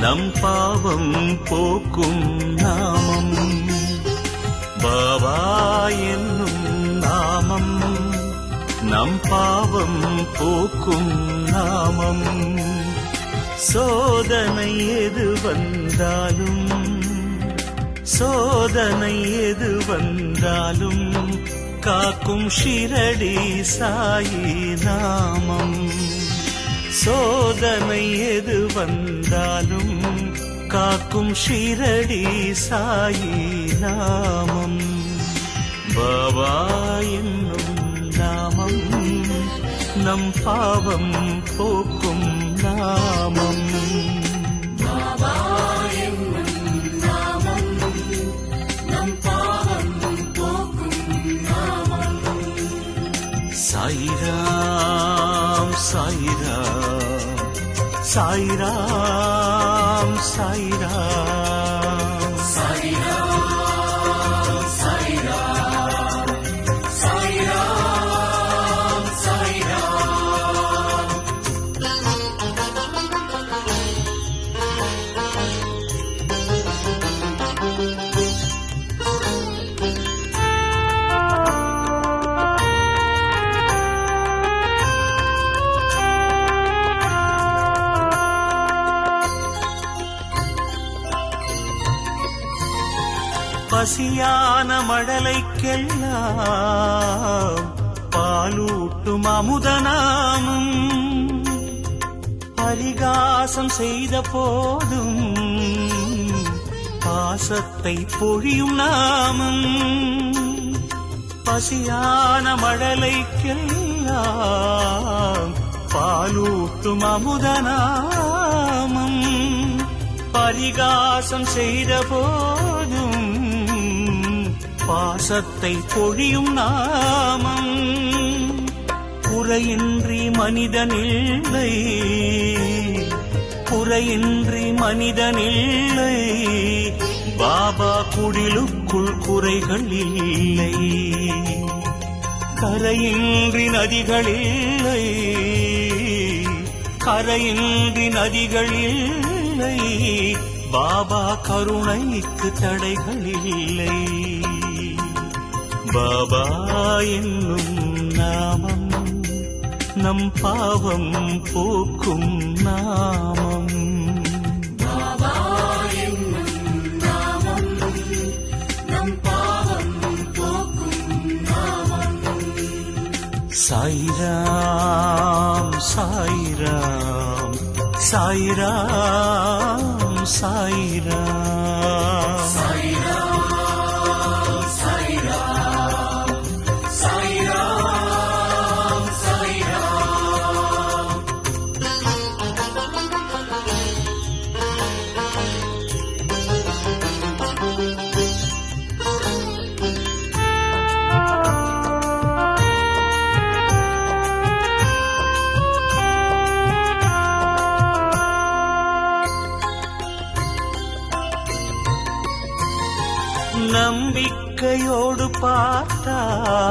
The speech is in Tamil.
நம் பாவம் போக்கும் நாமம். பாபா என்னும் நாமம் நம் பாவம் போக்கும் நாமம். சோதனை எது வந்தாலும், சோதனை எது வந்தாலும் காக்கும் ஷிரடி சாயி நாமம். சோதனை எது வந்தாலும் காக்கும் ஷிரடி சாயி நாமம். பாபா என்னும் நாமம் நம் பாவம் போக்கும் நாமம். பாபா என்னும் நாமம் நம் பாவம் போக்கும் நாமம். சாயிராம் சாயிராம் சாயிராம் சாயிராம் சாயிராம் சாயிராம் சாயிராம் சாயிராம். பசியான மழலைக்கெல்லாம் பாலூட்டும் அமுதனாமும். பரிகாசம் செய்த போதும் பாசத்தை பொழியும் நாமம். பசியான மழலைக்கெல்லாம் பாலூட்டும் அமுதனாமம். பரிகாசம் செய்த போதும் பாசத்தை பொழியும் நாமம். குறையின்றி மனிதனில்லை, குறையின்றி மனிதனில்லை. பாபா குடிலுக்குள் குறைகள் இல்லை. கரையின்றி நதிகளில்லை, கரையின்றி நதிகளில்லை. பாபா கருணைக்கு தடைகள் இல்லை. பாபா என்னும் நாமம் நம் பாவம் போக்கும் நாமம். பாபா என்னும் நாமம் நம் பாவம் போக்கும் நாமம். சாயிராம் சாயிராம் சாயிராம் சாயிராம் சாயிராம் சாயிராம் சாயிராம் சாயிராம். நம்பிக்கையோடு பார்த்தால்